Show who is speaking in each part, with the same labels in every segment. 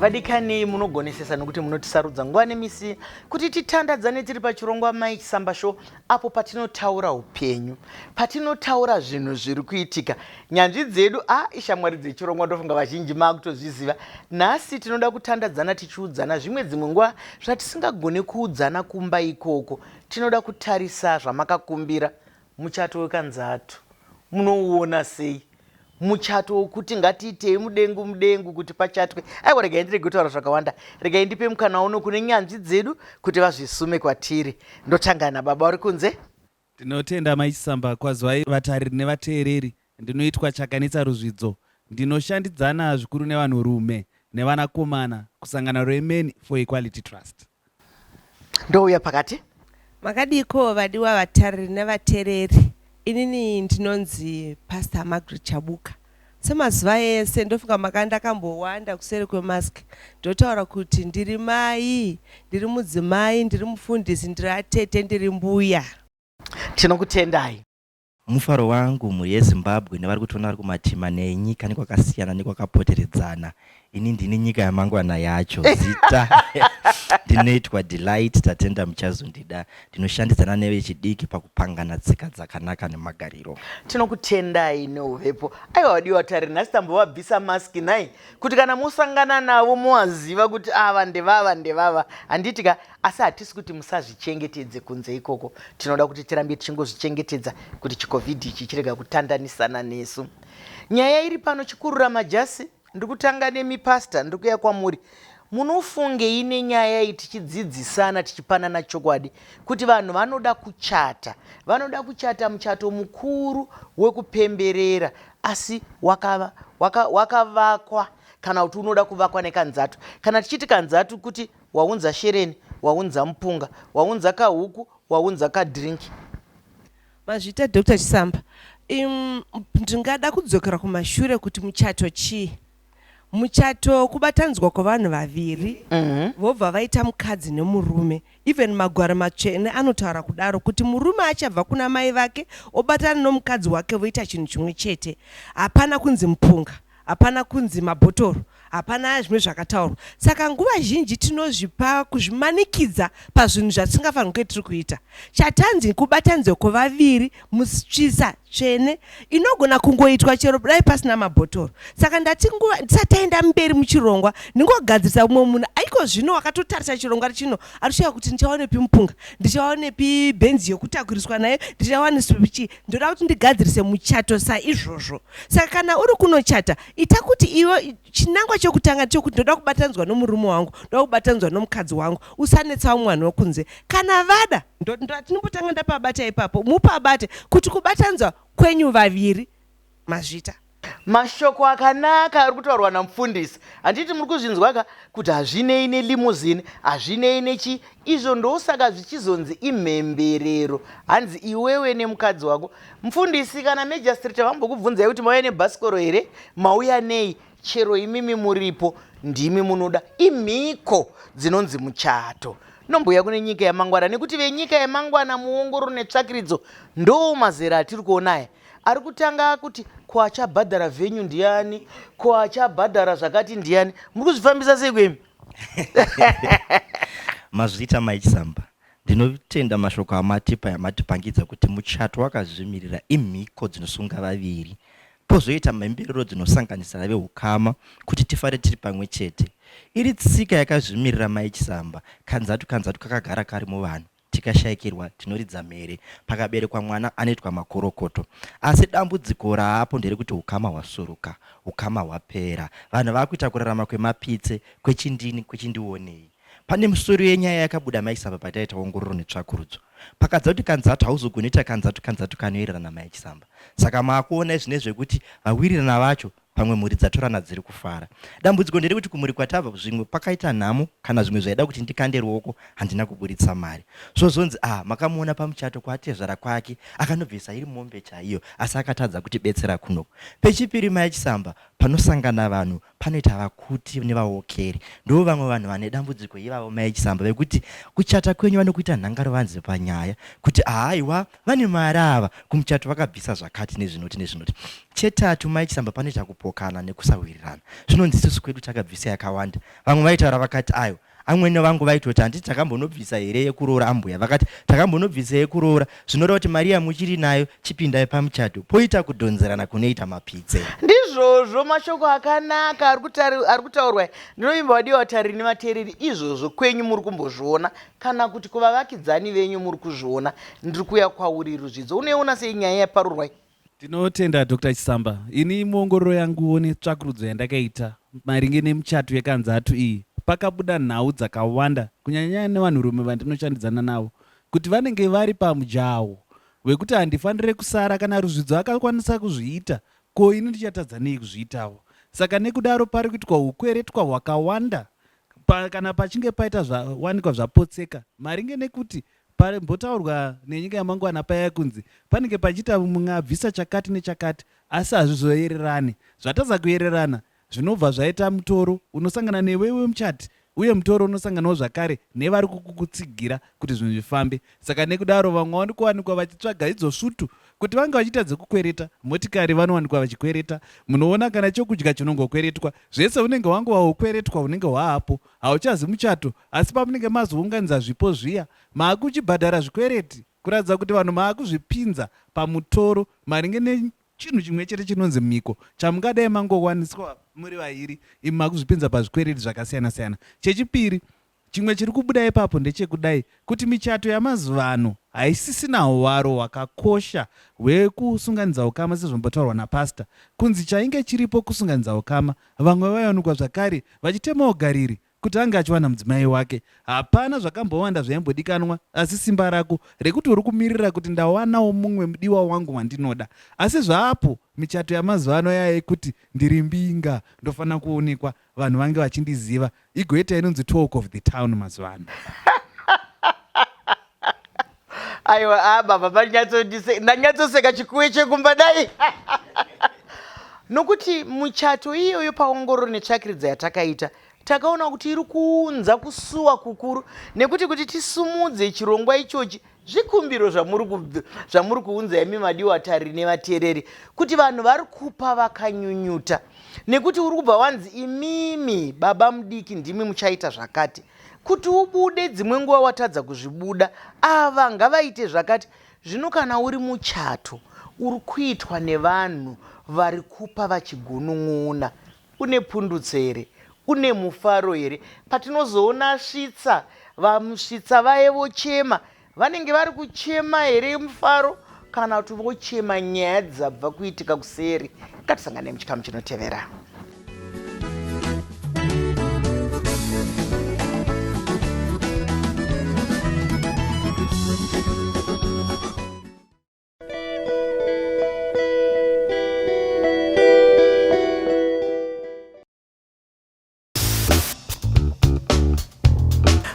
Speaker 1: Vadikani munogonesesa nokuti munotisarudza nguva nemisi kuti titandadzane tiri pachirongwa Mai Chisamba show, apo patinotaura upenyu, patinotaura zvinhu zviri kuitika. Nyanzvi dzedu ishamwari dzechirongwa ndofunga vazhinji makutozviziva. Nhasi tinoda kutandadzana tichiudzana dzimwe nguva zvatisingagone kuudzana kumba ikoko. Tinoda kutarisa zvamakakumbira muchato wekanzatu. Munouona sei? Muchato wokuti ngatiitei mudengu kuti pachatwe. Aiwa, regai ndirege kutaura zvakawanda. Regai ndipe mukana uno kune nyanzvi dzedu kuti vazvisume kwatiri. Ndotanga nababa uri kunze.
Speaker 2: Ndinotenda Mai Chisamba kwazwai vatariri nevateereri. Ndinoitwa Chakanisa Ruzvidzo. Ndinoshandidzana zvikuru nevanhurume nevanakomana kusangana reMen for Equality Trust.
Speaker 1: Ndouya pakati.
Speaker 3: Makadiko vadiwa vatariri nevateereri. Inini ndinonzi Pastor Margaret Chabuka. Semazuva ese ndofunga makandakambowanda kuseri kwemask. Ndotaura kuti ndiri mai, ndiri mudzimai, ndiri mufundisi, ndiri atete, ndiri mbuya.
Speaker 1: Tinokutendai.
Speaker 4: Mufaro wangu muri yeZimbabwe nevari kutona vari kumatima nenyika nekwakasiyana nekwakapoteredzana. Ini ndini nyika yamangwana yacho. Zita ndinoitwa Delight Tatenda Muchazondida. Ndinoshandidzana nevechidiki pakupangana tsika dzakanaka nemagariro.
Speaker 1: Tinokutendai neuvepo. Aiwa vadiwa vatariri, nhasi tambovabvisa maski nai kuti kana musangana navo muwaziva kuti ava ndevava. Handitika asi hatisi kuti musazvichengetedze kunze ikoko. Tinoda kuti tirambe tichingozvichengetedza kuti chiCovid ichi chirega kutandanisana nesu. Nyaya iri pano chikurura majasi. Ndikutanga nemi pastor, ndikuya kwamuri. Munofunge ine nyaya iyi tichidzidzisana tichipanana chokwadi kuti vanhu vanoda kuchata. Vanoda kuchata muchato mukuru wekupemberera asi wakavakwa kana kuti unoda kuvakwa nekanzatu. Kana tichiti kanzatu kuti waunza shereni, waunza mupunga, waunza kahuku, waunza kadrinki.
Speaker 3: Mazvita Dr. Chisamba. Ndingada kudzokera kumashure kuti muchato chii? Muchato kubatanzwa kwavanhu vaviri vobva vaita mukadzi nemurume. Even magwaro matsvene anotaura kudaro kuti murume achabva kuna mai vake obatana nomukadzi wake voita chinhu chimwe chete. Hapana kunzi mupunga, hapana kunzi mabhotoro, hapana zvimwe zvakataurwa. Saka nguva zhinji tinozvipa kuzvimanikidza pazvinhu zvatingafanira kunge tiri kuita. Chatanzi kubatanzwa kwavaviri musvisa tsvene inogona kungoitwa chero dai pasina mabhotoro. Saka ndati nguva ndisataenda mberi muchirongwa ndingogadzirisa umwe munhu aiko zvino wakatotarisa chirongwa chino arikushaya kuti ndichawanepi mupunga, ndichawanepi bhenzi yokutakuriswa nayo, ndichawanepi. Ndoda kuti ndigadzirise muchato saizvozvo. Saka kana uri kunochata ita kuti iwe chinangwa chokutanga chokuti ndoda kubatanzwa nomurume wangu, ndoda kubatanzwa nomukadzi wangu, usanetsa mwana wokunze. Kana vada ndatimbotanga ndapabata ipapo mupabate kuti kubatanzwa kwenyu vaviri mazvita.
Speaker 1: Mashoko akanaka ari kutaurwa namufundisi. Handiti muri kuzvinzwaka kuti hazvinei nelimuzini, hazvinei nechi. Izvo ndosaka zvichizonzi imhemberero. Hanzi iwewe nemukadzi wako. Mufundisi kana Majistrate vambokubvunzai kuti mauya nebhasikoro here, mauya nei? Chero imimi muripo, ndimi munoda imhiko dzinonzi muchato. Nombuya kune nyika yamangwana nekuti venyika yamangwana muongoro netsvakiridzo ndo mazera atiri kuonaya. Ari kutanga kuti kwachabhadhara venyu ndiani, kwachabhadhara zvakati ndiani. Muri kuzvifambisa sei kwemi?
Speaker 4: Mazvita Mai Chisamba. Ndinotenda mashoko amatipa yamatipangidza kuti muchato wakazvimirira imhiko dzinosunga vaviri. Pozoita mhemberero dzinosanganisira vehukama kuti tifare tiri pamwe chete. Iri tsika yakazvimirira Mai Chisamba. Kanzatu kakagara kari muvanhu. Tikashayikirwa tinoridza mhere. Pakaberekwa mwana anoitwa makorokoto. Asi dambudziko raapo nderekuti hukama hwasuruka, hukama hwapera. Vanhu vakuita kurarama kwemapitse, kwechindini, kwechindionei. Pane musoro yenyaya yakabuda Mai Chisamba pataita ongororo netsvakurudzo. Pakadza kuti kanzatu hauzogoneta kanzatu kanowirirana Mai Chisamba. Saka maakuona zvine zvekuti vawirirana vacho pamwe mhuri dzatorana dziri kufara. Dambudziko nderekuti kumuri kwatabva zvimwe pakaita nhamo kana zvimwe zvaida kuti ndikande ruoko handina kuburitsa mari. Zvozonzi makamuona pamuchato kwatezvara kwake akanobvisa iri mombe chaiyo asi akatadza kuti betsera kunoko. Pechipiri Mai Chisamba panosangana vanhu panoita vakuti nevaokeri, ndo vamwe vanhu vane dambudziko ivavo Mai Chisamba vekuti kuchata kwenyu vanokuita nhangarovanzi panyaya kuti haiwa vane mari ava kumuchato vakabvisa zvakati nezvinoti. Chetatu Mai Chisamba panoita kupokana nekusawirirana. Zvinonzi isusu kwedu takabvisa yakawanda. Vamwe vaitaura vakati ayo amweni vangu vaitoti handiti takambonobvisa here yekuroora ambuya vakati takambonobvisa yekuroora zvinoreva kuti mari yamuchiri nayo chipindai pamuchato poita kudhonzerana kunoita mapitse.
Speaker 1: Ndizvozvo mashoko akanaka ari kutaurwa. Ndinoimba wadiwa vatariri nevateereri, izvozvo kwenyu muri kumbozviona kana kuti kuvavakidzani venyu muri kuzviona. Ndiri kuuya kwauri Ruzvidzo, unoiona sei nyaya yaparurwa?
Speaker 2: Tinotenda Dr. Chisamba. Ini muongororo yangu netsvakurudzo yandakaita maringe nemuchato yekanzatu iyi, pakabuda nhau dzakawanda kunyanya nevanhurume vandinoshandidzana navo kuti vanenge vari pamujaho wekuti handifanire kusara kana Ruzvidzo akakwanisa kuzviita, ko ini ndichatadza nei kuzviitawo. Saka nekudaro pari kuitwa ukweretwa hwakawanda kana pachinge paita zvawanikwa zvapotseka maringe nekuti mbotaurwa nenyika yamangwana paya kunzi panenge pachiita mumwe abvisa chakati nechakati asi hazvizoererani. Zvatadza kuererana zvinobva zvaita mutoro unosangana newewe muchati, uye mutoro unosanganawo zvakare nevari kukutsigira kuti zvinhu zvifambe. Saka nekudaro vamwe vari kuwanikwa vachitsvaga idzo svutu kuti vange vachiita dzekukwereta motikari, vanowanikwa vachikwereta. Munoona kana chokudya chinongokweretwa, zvese unenge wangu waukweretwa, unenge hwaapo, hauchazi muchato. Asi pamunenge mazounganidza zvipo zviya, maakuchibhadhara zvikwereti kuratidza kuti vanhu maakuzvipinza pamutoro maringe nechinhu chimwe chete chinonzi miko chamungadai mangowaniswa muri vaviri, imi makuzvipinza pazvikwereti zvakasiyana-siyana. Chechipiri, chimwe chiri kubuda ipapo ndechekudai kuti michato yamazuva ano haisisina hwaro hwakakosha hwekusunganidza ukama sezvombotaurwa napasta, kunzi chainge chiripo kusunganidza ukama. Vamwe vaiwanikwa zvakare vachitemawo gariri kuti ange achiwana mudzimai wake. Hapana zvakambowanda zvaimbodikanwa, asi simba rako rekuti uri kumirira kuti ndawanawo mumwe mudiwa wangu wandinoda. Asi zvaapo michato yamazuva ano yayekuti ndiri mbinga, ndofanira kuonekwa, vanhu vange vachindiziva, igoita inonzi talk of the town mazuva ano.
Speaker 1: Aiwa baba, ndanyatsoseka chikuwe chekumba dai. Nokuti muchato iyoyo paongororo netsvakiridza yatakaita takaona kuti iri kuunza kusuwa kukuru, nekuti kuti tisumudze chirongwa ichochi zvikumbiro zvamuri kuunza imi madiwa vatariri nevateereri, kuti vanhu vari kupa vakanyunyuta, nekuti uri kubva wanzi imimi baba mudiki ndimi muchaita zvakati, kuti ubude dzimwe nguva watadza kuzvibuda, ava ngavaite zvakati. Zvino kana uri muchato uri kuitwa nevanhu vari kupa vachigunun'una, une pundutso here? Une mufaro here? Patinozoona svitsa, vamusvitsa vaye vochema, vanenge vari kuchema here mufaro kana kuti vochema nyaya dzabva kuitika kuseri? Ngatisangane muchikamu chinotevera.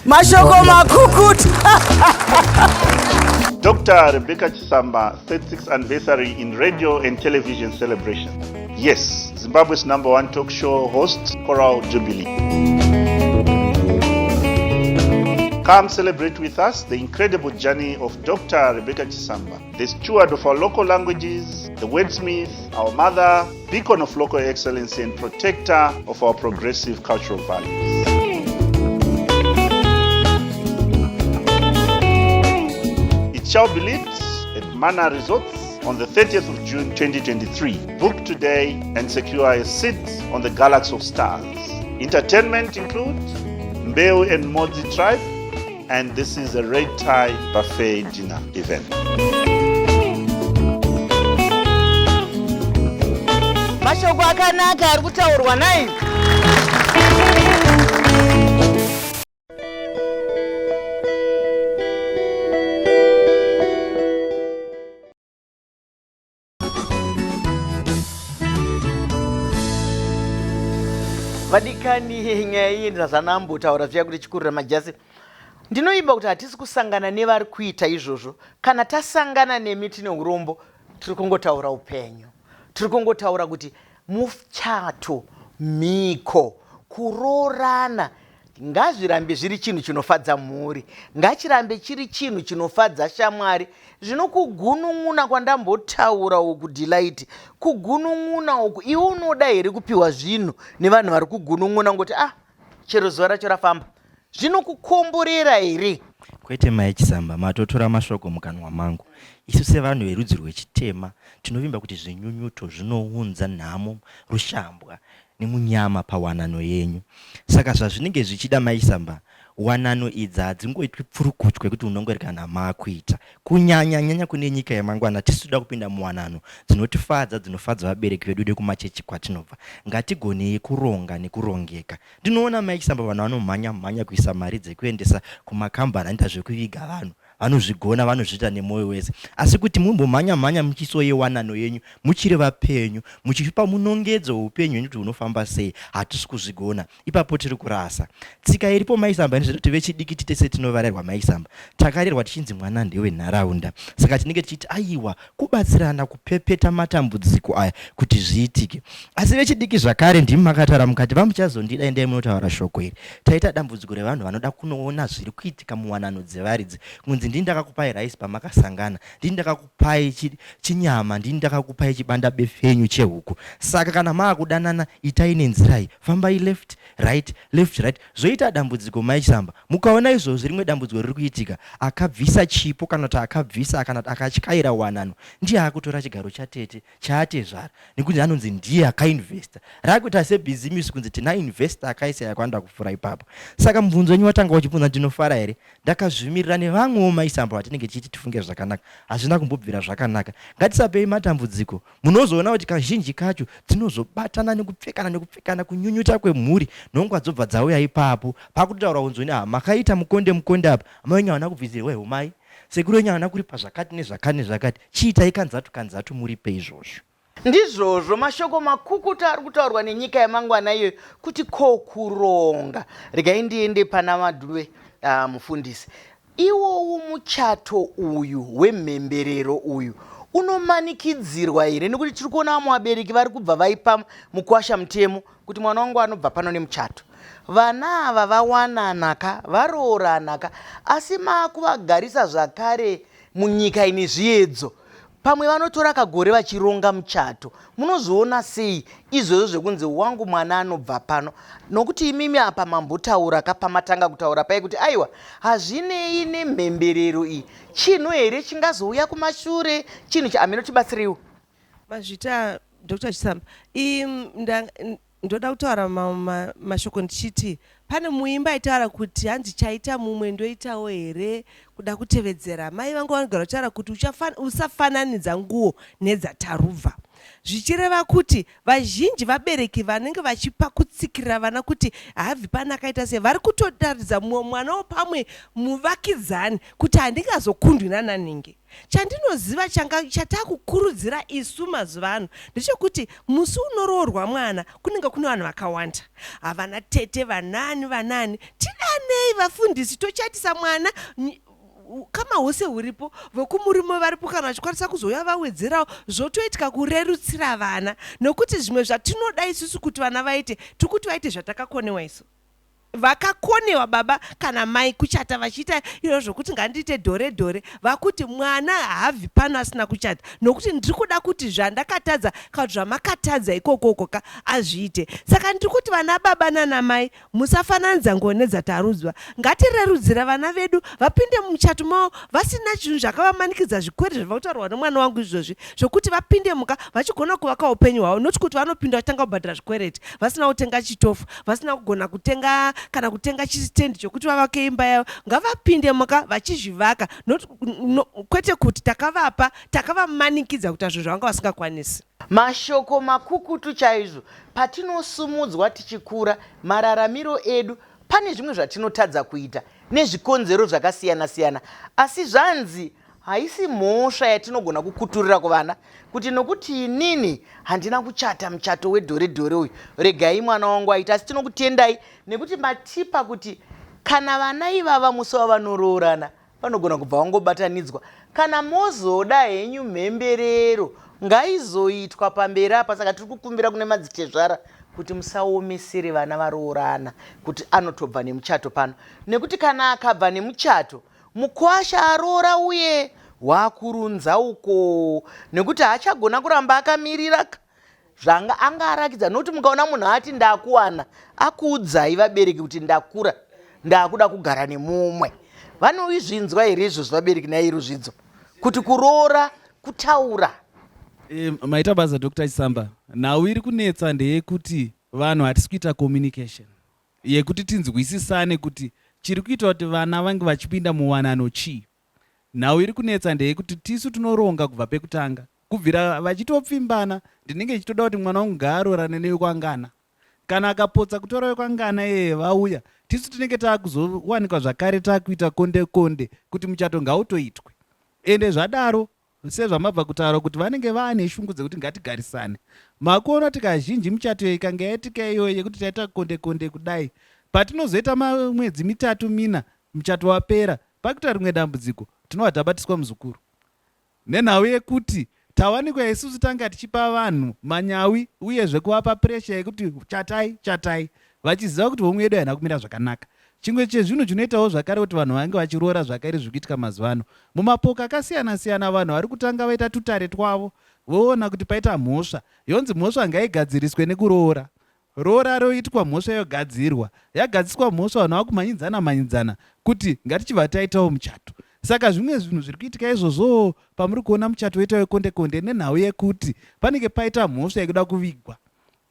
Speaker 1: Mashoko makukutu.
Speaker 5: Dr. Rebecca Chisamba, 36th anniversary in radio and television celebration. Yes, Zimbabwe's #1 talk show host, Choral Jubilee. Come celebrate with us the incredible journey of Dr. Rebecca Chisamba, the steward of our local languages, the wordsmith, our mother, beacon of local excellence and protector of our progressive cultural values. It shall be lit at Mana Resorts on the 30th of June 2023. Book today and secure a seat on the Galaxy of Stars. Entertainment includes Mbeu and Modzi Tribe, and this is a red tie buffet dinner event.
Speaker 1: Mashoko akanaka ari kutaurwa nai. Vadikani nyaya iyi ndazanambotaura zviya kuti chikurira majasi. Ndinoimba kuti hatisi kusangana nevari kuita izvozvo. Kana tasangana nemi tine urombo, tiri kungotaura upenyu. Tiri kungotaura kuti muchato, mhiko, kuroorana ngazvirambe zviri chinhu chinofadza mhuri, ngachirambe chiri chinhu chinofadza shamwari. Zvino kugunun'una kwandambotaura uku Delight, kugunun'una uku iwe unoda here kupiwa zvinhu nevanhu vari kugunun'una ngoti chero zuva racho rafamba? Zvinokukomborera here?
Speaker 4: Kwete Mai Chisamba, matotora mashoko mukanwa mangu. Isu sevanhu verudzi rwechitema tinovimba kuti zvinyunyuto zvinounza nhamo, rushambwa nemunyama pawanano yenyu. Saka zvazvinenge zvichida Mai Chisamba, wanano idzi hadzingoitwi pfurukutwe kuti unongorega nhama akuita. Kunyanya kune nyika yemangwana tisida kupinda muwanano dzinotifadza, dzinofadza vabereki vedu kumachechi kwatinobva. Ngatigonei kuronga nekurongeka. Ndinoona Mai Chisamba vanhu vanomhanya kuisa mari dzekuendesa kumakambani anoita zvekuviga vanhu. Vanozvigona, vanozviita nemoyo wese. Asi kuti mumbomhanya muchisoyewanano yenyu, muchiri vapenyu, muchipa munongedzo upenyu kuti unofamba sei, hatisi kuzvigona. Ipapo tiri kurasa. Tsika iripo Mai Chisamba ndezvekuti vechidiki tese tinovarerwa Mai Chisamba. Takarerwa tichinzi mwana ndewe nharaunda. Saka tinenge tichiti aiwa kubatsirana kupepeta matambudziko aya kuti zviitike. Asi vechidiki zvakare ndimi makataura mukati vamuchazondida endai munotaura shoko iri. Taita dambudziko revanhu vanoda kunoona zviri kuitika muwanano dzevaridzi. Kunzi ndini ndakakupai raisi pamakasangana, ndini ndakakupai chinyama, ndini ndakakupai chibanda befenyu chehuku. Saka kana maakudanana itai nenzira iyi, fambai left right. Zoita dambudziko Mai Chisamba. Mukaona izvozvo rimwe dambudziko riri kuitika, akabvisa chipo kana kuti akabvisa kana akatyaira wanano, ndiye akutora chigaro chatete chaatezvara, nekuti anonzi ndiye akainvesta. Rakuita sebhizimisi kunzi tina investor akaisa yakwanda kupfuura ipapo. Saka mubvunzo wenyu watanga uchibvunza ndinofara here? Ndakazvimirira nevamwewo Mai Chisamba vatinenge tichiti tifunge zvakanaka. Hazvina kumbobvira zvakanaka. Ngatisapei matambudziko. Munozoona kuti kazhinji kacho dzinozobatana nekupfekana kunyunyuta kwemhuri nongwa dzobva dzauya ipapo. Pakutaura unzoni makaita mukonde apa. Amai wenyu haana kubvizirwa homai. Sekuru wenyu haana kuripa zvakati nezvakati. Chiitai kanzatu muripe izvozvo.
Speaker 1: Ndizvozvo mashoko makukutu ari kutaurwa nenyika yemangwana iyo kuti kokuronga. Regai ndiende pana Madhuwe mufundisi. Iwowo muchato uyu wemhemberero uyu unomanikidzirwa here? Nekuti tiri kuona vamwe vabereki vari kubva vaipa mukwasha mutemo kuti mwana wangu anobva pano nemuchato. Vana ava vawananaka, varooranaka, asi maakuvagarisa zvakare munyika ine zviedzo. Pamwe vanotora kagore vachironga muchato. Munozoona sei izvozvo zvekunzi wangu mwana anobva pano? Nokuti imimi apa mambotaura pamatanga kutaura pai kuti aiwa hazvinei nemhemberero iyi. Chinhu here chingazouya kumashure, chinhu amenotibatsiriwo.
Speaker 3: Mazvita Dr. Chisamba. Ndoda kutaura mashoko ndichiti pane muimba aitaura kuti hanzi chaita mumwe ndoitawo here kuda kutevedzera. Mai vangu vanogara kutaura kuti usafananidza nguo nedzatarubva. Zvichireva kuti vazhinji vabereki vanenge vachipa kutsikirira vana kuti habvi panakaita sei, vari kutotaridza mwana wopamwe muvakidzani kuti handingazokundwi nananinge. Chandinoziva chatakukurudzira isu mazuva ano ndechekuti musi unoroorwa mwana kunenge kuna vanhu vakawanda, havana tete vanani. Tidanei vafundisi tochatisa mwana kama huse huripo, vekumurume varipo kana vachikwanisa kuzouya vawedzerawo, zvotoitika kurerutsira vana. Nokuti zvimwe zvatinoda isusu kuti vana vaite, tikuti vaite zvatakakonewa isu. Vakakonewa baba kana mai kuchata vachiita iro zvokuti ngandiite dhore vakuti mwana haabvi pano asina kuchata, nokuti ndiri kuda kuti zvandakatadza kana zvamakatadza ikoko azviite. Saka ndiri kuti vana baba nana mai musafananidza nguo nedzatarudzwa. Ngatirerudzire vana vedu vapinde muchato mavo vasina chinhu zvakavamanikidza zvikwere zvavakutaurwa nemwana wangu izvozvi, zvokuti vapinde muka vachigona kuvaka upenyu hwavo, noti kuti vanopinda vachitanga kubhadhara zvikwereti vasina kutenga chitofu, vasina kugona kutenga kana kutenga chisitendi chokuti vavake imba yavo. Ngavapinde muka vachizvivaka, kwete kuti takavamanikidza kuti azvo zvavanga vasingakwanisi.
Speaker 1: Mashoko makukutu chaizvo. Patinosumudzwa tichikura mararamiro edu, pane zvimwe zvatinotadza kuita nezvikonzero zvakasiyana-siyana, asi zvanzi haisi mhosva yatinogona kukuturira kuvana kuti nokuti inini handina kuchata muchato wedhore uyu, regai mwana wangu aita. Asi tinokutendai nekuti matipa kuti kana vana ivava musi wavanoroorana vanogona kubva vangobatanidzwa. Kana mozoda henyu mhemberero ngaizoitwa pamberi apa. Saka tiri kukumbira kune madzitezvara kuti musaomesere vana varoorana kuti anotobva nemuchato pano, nekuti kana akabva nemuchato mukwasha aroora uye wakurunza uko, nekuti haachagona kuramba akamirira zvanga anga arakidza. Nokuti mukaona munhu ati ndakuwana, akuudzai vabereki kuti ndakura ndakuda kugara nemumwe. Vanoizvinzwa here izvozvo vabereki nairuzvidzo kuti kuroora kutaura?
Speaker 2: Maita basa Dr. Chisamba, nhau iri kunetsa ndeyekuti vanhu hatisi kuita communication yekuti tinzwisisane kuti chiri kuita kuti vana vange vachipinda muwanano chii. Nhau iri kunetsa ndeyekuti tisu tinoronga kubva pekutanga, kubvira vachitopfimbana ndinenge ichitoda kuti mwana wangu ngaaroorane newekwangana. Kana akapotsa kutora wekwangana yeye vauya, tisu tinenge taakuzowanikwa zvakare taakuita konde konde kuti muchato ngautoitwe. Ende zvadaro sezvamabva kutaura kuti vanenge vaane shungu dzekuti ngatigarisane. Makuona kuti kazhinji muchato ikanga yaitika iyoyo yekuti taita konde konde kudai, patinozoita mwedzi 3-4 muchato wapera, pakuita rimwe dambudziko tinobva tabatiswa muzukuru. Nenhau yekuti tawanikwa isusu tanga tichipa vanhu manyawi uyezve kuvapa puresha yekuti chatai, vachiziva kuti homwe yedu haina kumira zvakanaka. Chimwe chezvinhu chinoitawo zvakare kuti vanhu vange vachiroora zvakare zvikuitika mazuva ano. Mumapoka akasiyana siyana vanhu vari kutanga vaita tutare twavo, voona kuti paita mhosva, yonzi mhosva ngaigadziriswe nekuroora. Roora roitwa mhosva yogadzirwa, yagadziswa mhosva vanhu vakumanyidzana kuti ngatichibva taitawo muchato. Saka zvimwe zvinhu zviri kuitika izvozvo pamuri kuona muchato weita wekonde konde nenhau yekuti panenge paita mhosva yekuda kuvigwa.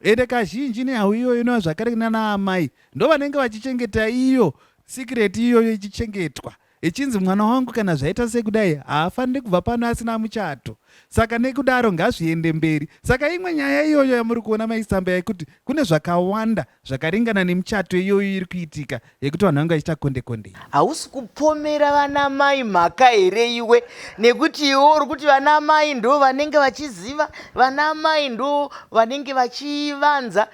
Speaker 2: Ende kazhinji nehau iyoyo ino zvakare nana amai ndo vanenge vachichengeta iyo secret iyoyo ichichengetwa, ichinzi mwana wangu kana zvaita sekudai haafaniri kubva pano asina muchato. Saka nekudaro ngazviende mberi. Saka imwe nyaya iyoyo yamuri kuona Mai Chisamba yekuti kune zvakawanda zvakaringana nemuchato iyoyo iri kuitika yekuti vanhu vange vachiita konde konde.
Speaker 1: Hausi kupomera vana mai mhaka here iwe, nekuti iwe uri kuti vana mai ndo vanenge vachiziva, vana mai ndo vanenge vachivanza.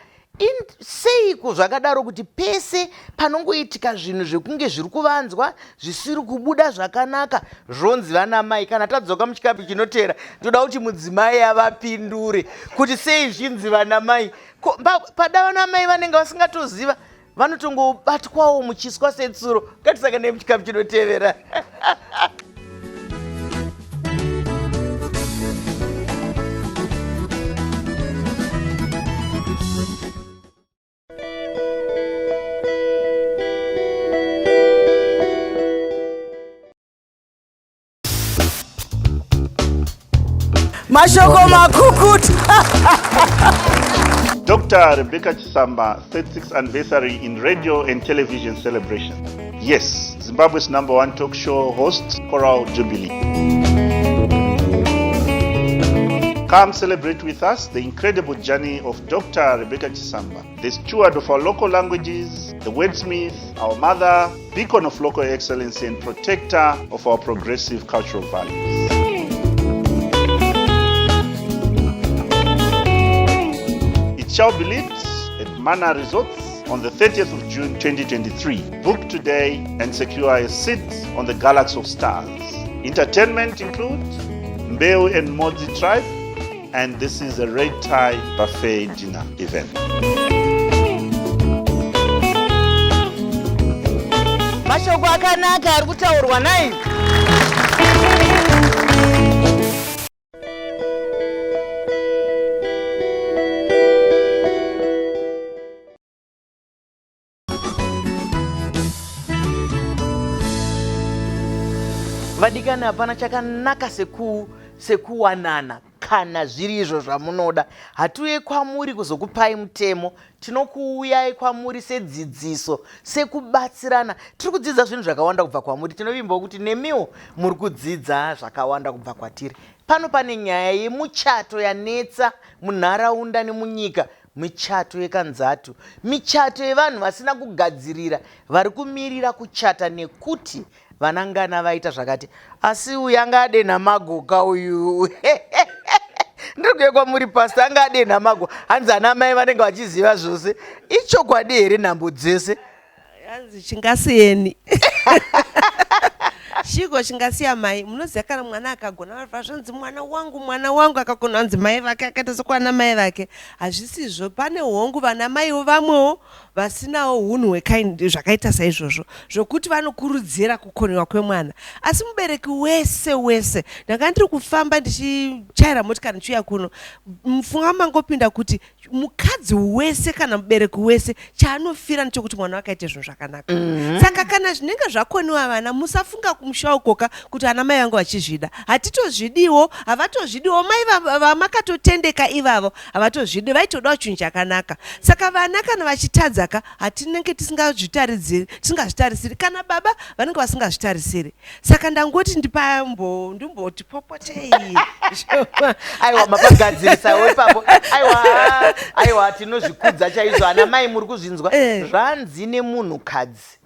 Speaker 1: Seiko zvakadaro kuti pese panongoitika zvinhu zvekunge zviri kuvanzwa zvisiri kubuda zvakanaka zvonzi vana mai? Kana tadzoka muchikapi chinotera toda kuti mudzimai avapindure kuti sei zvinzi vana mai. Pada vana mai vanenge vasingatoziva vanotongobatwawo muchiswa setsuro. Ngatisaka nemuchikapi chinotevera. Mashoko makukutu.
Speaker 5: Dr. Rebecca Chisamba, 36th anniversary in radio and television celebration. Yes, Zimbabwe's #1 talk show host, Choral Jubilee. Come celebrate with us the incredible journey of Dr. Rebecca Chisamba, the steward of our local languages, the wordsmith, our mother, beacon of local excellency and protector of our progressive cultural values. It shall be lit at Mana Resorts on the 30th of June 2023. Book today and secure a seat on the Galaxy of Stars. Entertainment includes Mbeu and Modzi Tribe, and this is a red tie buffet dinner event.
Speaker 1: Mashoko akanaka ari kutaurwa nai. Vadikana hapana chakanaka sekuwanana kana zviri izvo zvamunoda. Hatiuye kwamuri kuzokupai mutemo, tinokuuyai kwamuri sedzidziso, sekubatsirana. Tiri kudzidza zvinhu zvakawanda kubva kwamuri. Tinovimbawo kuti nemiwo muri kudzidza zvakawanda kubva kwatiri. Pano pane nyaya yemuchato yanetsa munharaunda nemunyika. Michato yekanzatu, michato yevanhu vasina kugadzirira, vari kumirira kuchata nekuti vanangana vaita zvakati. Asi uyu anga ade namagoka uyu. Ndiri kuye kwamuri pastor, anga ade namago. Hanzi ana mai vanenge vachiziva zvose. Ichokwadi here nhambo dzese?
Speaker 3: Hanzi chingasiyeni. chiko chingasiya mai munoziva kana mwana akagona zvazvanzi mwana wangu akagona hanzi mai vake akaita sokwana mai vake hazvisizvo. Pane hongu vana maiwo vamwewo vasinawo unhu hwekaindi zvakaita saizvozvo zvokuti vanokurudzira kukoniwa kwemwana. Asi mubereki wese ndanga ndiri kufamba ndichichaira motikari ndichiuya kuno, mupfungwa mangopinda kuti mukadzi wese kana mubereki wese chaanofira nechekuti mwana wake aite zvinhu zvakanaka. Saka kana zvinenge zvakoniwa vana, musafunga kumusha ukoka kuti ana mai vangu vachizvida. Hatitozvidiwo, havatozvidiwo. Mai vamakatotendeka ivavo havatozvidi, vaitodawo chinhu chakanaka. Saka vana kana vachitadzaka hatinenge tisingazvitarisiri, kana baba vanenge vasingazvitarisiri. Saka ndangoti ndimboti popotei.
Speaker 1: Aiwa, mapagadzirisawo ipapo. Aiwa, tinozvikudza chaizvo. Ana mai muri kuzvinzwa. Zvanzi nemunhukadzi,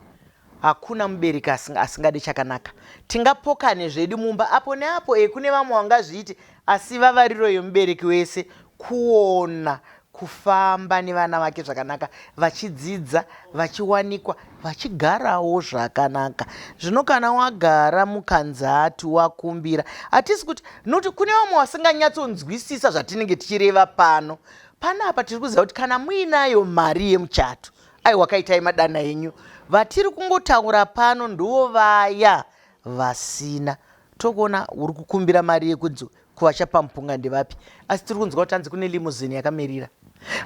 Speaker 1: hakuna mubereki asingade chakanaka. Tingapokane zvedu mumba apo neapo, kune vamwe vangazviiti, asi vavariro yomubereki wese kuona kufamba nevana vake zvakanaka, vachidzidza, vachiwanikwa, vachigarawo zvakanaka. Zvino kana wagara mukanzatu wakumbira, hatisi kuti noti kune vamwe vasinganyatsonzwisisa zvatinenge tichireva pano. Panapa tiri kuziva kuti kana muinayo mari yemuchato, wakaitai madana enyu. Vatiri kungotaura pano ndivo vaya vasina. Tokuona uri kukumbira mari yekuti kuvachapa mupunga ndevapi, asi tiri kunzwa kuti hanzi kune limuzini yakamirira.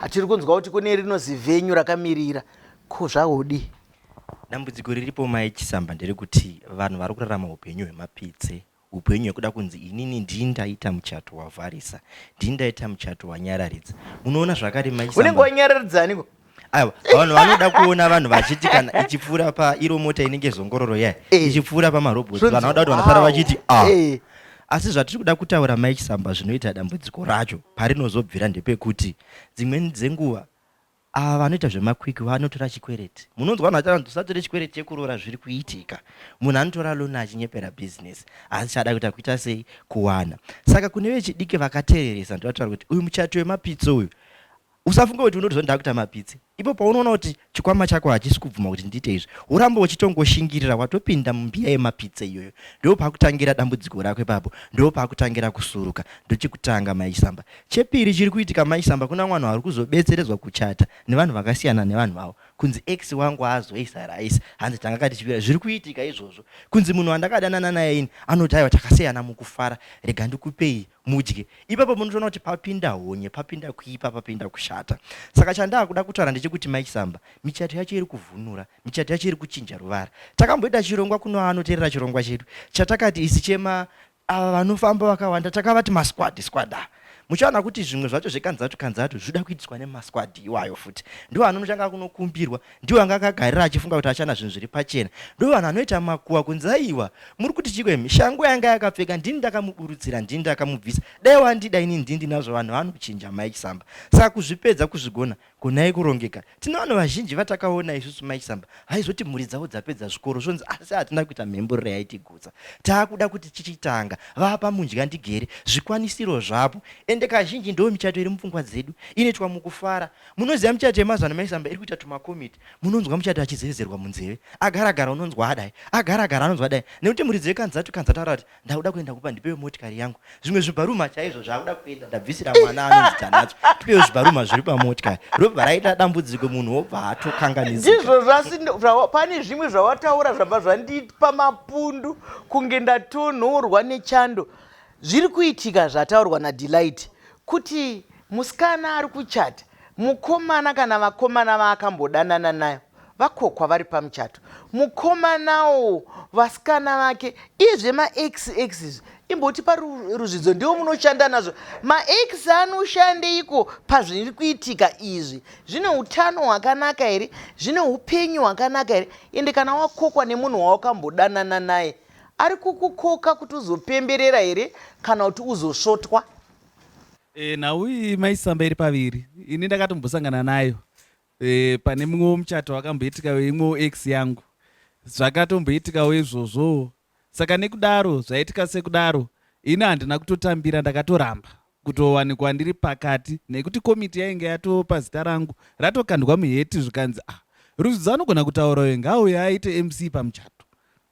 Speaker 1: Hatiri kunzwa kuti kune rinozi venyu rakamirira. Ko zvaudi.
Speaker 4: Dambudziko riripo Mai Chisamba nderekuti vanhu vari kurarama upenyu hwemapitse, upenyu hwekuda kunzi inini ndindaita muchato wavharisa, ndindaita muchato wanyararidza. Munoona zvakare Mai Chisamba.
Speaker 1: Unenge wanyararidzaniko?
Speaker 4: Aiwa, vanhu vanoda kuona vanhu vachiti kana ichipfuura pairo mota inenge zongororo yayo, ichipfuura pamarobhoti, vanhu vanoda kuti vanofara vachiti asi zvatiri kuda kutaura Mai Chisamba zvinoita dambudziko racho parinozobvira ndepekuti dzimweni dzenguva ava vanoita zvemakwiki vanotora chikwereti. Munonzwa vanhu vachati usatore chikwereti chekuroora zviri kuitika. Munhu anotora loni achinyepera bhizinesi, asi chada kuita kuita sei kuwana. Saka kune vechidiki vakateeresa ndovataura kuti uyu muchato wemapitso uyu usafunga kuti unotozonda kuita mapitse. Ipo paunoona kuti chikwama chako hachisi kubvuma kuti ndiite izvi, uramba uchitongoshingirira watopinda mumbiya yemapitse iyoyo. Ndo pakutangira dambudziko rako ipapo, ndo pakutangira kusuruka. Ndochekutanga Mai Chisamba. Chepiri chiri kuitika Mai Chisamba, kuna mwana vari kuzobetseredzwa kuchata nevanhu vakasiyana nevanhu vavo. Kunzi ex wangu azoisa raisi, hanzi tanga kati chipira zviri kuitika izvozvo. Kunzi munhu wandakadanana naye ini anoti aiwa takasiyana mukufara, rega ndikupei mudye. Ipapo munotoona kuti papinda honye, papinda kuipa, papinda kushata. Saka chandakuda kutaura ndechekuti Mai Chisamba, michato yacho iri kuvhunura, michato yacho iri kuchinja ruvara. Takamboita chirongwa kuno anoteerera chirongwa chedu chatakati isi chema ava vanofamba vakawanda takavati masquad. Muchaona kuti zvimwe zvacho zvekanzatu zvoda kuitiswa nemasquad iwayo futi. Ndiwo anotanga kunokumbirwa, ndiwo anga akagarira achifunga kuti achana zvinhu zviri pachena. Ndiwo vanhu anoita makuwa kunzi aiwa muri kuti chikwemi shangu yanga yakapfeka ndini ndakamuburutsira, ndini ndakamubvisa. Dai wandida ini ndini nazvo vanhu vanochinja Mai Chisamba. Saka kuzvipedza kuzvigona kunai kurongeka. Tina vanhu vazhinji vatakaona isusu Mai Chisamba haizoti mhuri dzavo dzapedza zvikoro zvonzi asi hatina kuita mhemburiro yaitigutsa. Taakuda kuti tichitanga vapa mudya ndigere zvikwanisiro zvapo. Ende kazhinji ndo michato iri mupfungwa dzedu inoitwa mukufara. Munoziva michato yemazuva Mai Chisamba iri kuita tumakomiti. Munonzwa muchato achizezerwa munzeve, agara unonzwa adai, agara anonzwa adai. Nekuti muri dzekanzatu taura kuti ndakuda kuenda kupa ndipewe motikari yangu. Zvimwe zvibharuma chaizvo zvakuda kuenda ndabvisira mwana anonzi Tanatsvo. Tipewe zvibharuma zviri pamotikari. Robva raita dambudziko munhu wobva atokanganizika.
Speaker 1: Ndizvo pane zvimwe zvawataura zvabva zvandipa mapundu kunge ndatonhorwa nechando. Zviri kuitika zvataurwa naDelight kuti musikana ari kuchata, mukomana kana vakomana vaakambodanana nayo vakokwa vari pamuchato, mukomanawo vasikana vake izve maex imboti paruzvidzo ndiwo munoshanda nazvo. Maex anoshandeiko pazviri kuitika izvi? Zvine utano hwakanaka here? Zvine upenyu hwakanaka here? Ende kana wakokwa nemunhu wawakambodanana naye, ari kukukoka kuti uzopemberera here kana kuti uzosvotwa?
Speaker 2: Nauyi Mai Chisamba iri paviri. Ini ndakatombosangana nayo pane mumwe muchato wakamboitika imwe ex yangu. Zvakatomboitikawo izvozvo. Saka nekudaro zvaitika sekudaro, ini handina kutotambira, ndakatoramba kutowanikwa ndiri pakati nekuti komiti yainge yatopa zita rangu ratokandwa muheti zvikanzi Ruzidzo anogona kutaura wenga auya aite MC pamuchato.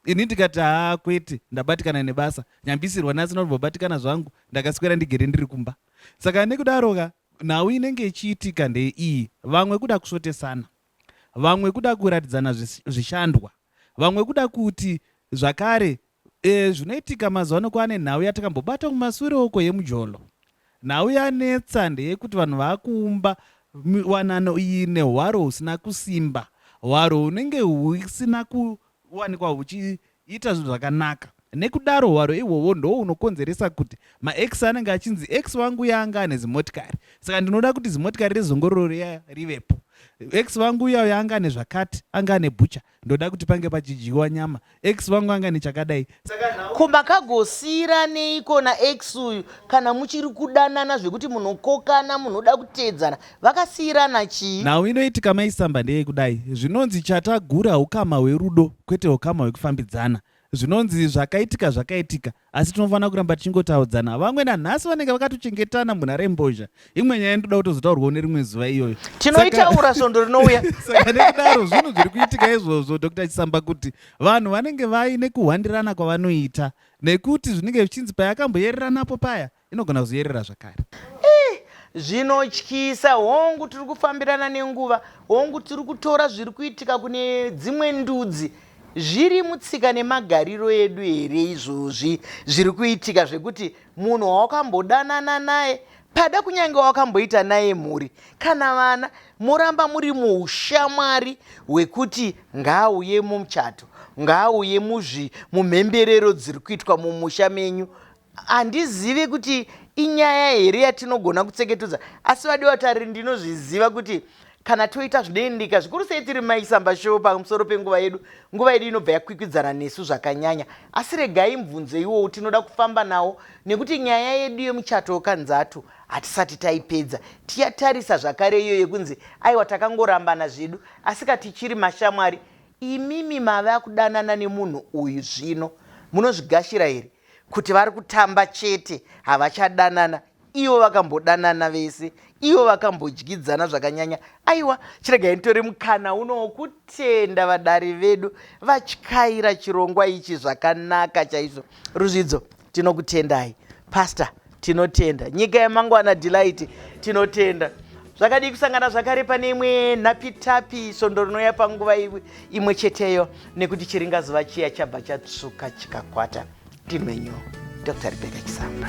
Speaker 2: ini ndikati kwete ndabatikana nebasa nyambisirwa nhasi ndinobatikana zvangu ndakaswera ndigere ndiri kumba. Saka nekudaroka nhau inenge ichiitika ndeiyi, vamwe kuda kusvotesana, vamwe kuda kuratidzana zvishandwa, vamwe kuda kuti zvakare zvinoitika mazuva ano kwane nhau yatakambobata kumashure uko yemujolo. Nhau yanetsa ndeyekuti vanhu vakuumba wanano iyi nehwaro husina kusimba, hwaro hunenge husina kuwanikwa huchiita zvinhu zvakanaka. Nekudaro hwaro ihwohwo ndo hunokonzeresa kuti max anenge achinzi x wangu yanga ane zimotikari, saka ndinoda kuti zimotikari rezongororo riya rivepo. X wangu uya yanga ane zvakati, anga ane bhucha, ndoda kuti pange pachidyiwa nyama. X wangu anga ane chakadai.
Speaker 1: Kumakagosira neiko na x uyu kana muchiri kudanana zvekuti munokokana munoda kutedzana vakasirana chii?
Speaker 2: Nhau inoitika maisamba ndeye kudai. Zvinonzi chatagura ukama hwerudo kwete ukama hwekufambidzana. Zvinonzi zvakaitika asi tinofanira kuramba tichingotaudzana. Vamwe nanhasi vanenge vakatochengetana munhare mbozha. Imwe nyaya inoda kutozotaurwawo nerimwe zuva iyoyo.
Speaker 1: Tinoitaura svondo rinouya.
Speaker 2: Saka nekudaro zvinhu zviri kuitika izvozvo Dr. Chisamba kuti vanhu vanenge vaine kuhwandirana kwavanoita nekuti zvinenge zvichinzi payakamboyereranapo paya inogona kuzoyerera zvakare.
Speaker 1: Zvinotyisa. Hongu tiri kufambirana nenguva, hongu tiri kutora zviri kuitika kune dzimwe ndudzi. Zviri mutsika nemagariro edu here izvozvi zviri kuitika zvekuti munhu wawakambodanana naye pada kunyange wakamboita naye mhuri kana vana moramba muri muushamwari hwekuti ngaauye mumuchato, ngaauye mumhemberero dziri kuitwa mumusha menyu. Handizivi kuti inyaya here yatinogona kutseketudza, asi vadiwa tariri ndinozviziva kuti kana toita zvinoendeka zvikuru sei tiri maisamba show pamusoro penguva yedu. Nguva yedu inobva yakwikwidzana nesu zvakanyanya, asi regai mubvunzo iwowo tinoda kufamba nawo nekuti nyaya yedu yemuchato wekanzatu hatisati taipedza. Tiyatarisa zvakare iyo yekunzi aiwa takangorambana zvedu asi katichiri mashamwari. Imimi mava kudanana nemunhu uyu zvino munozvigashira here kuti vari kutamba chete havachadanana? Ivo vakambodanana vese, ivo vakambodyidzana zvakanyanya. Aiwa, chiregai nitore mukana uno wokutenda vadari vedu vatyaira chirongwa ichi zvakanaka chaizvo. Ruzvidzo, tinokutendai. Pastor, tinotenda. Nyika yamangwana Delight, tinotenda. Zvakadii kusangana zvakare pane imwe nhapitapi svondo rinouya panguva imwe cheteyo nekuti chiringazuva chiya chabva chatsvuka chikakwata. Ndimwenyu Dr. Rebecca Chisamba.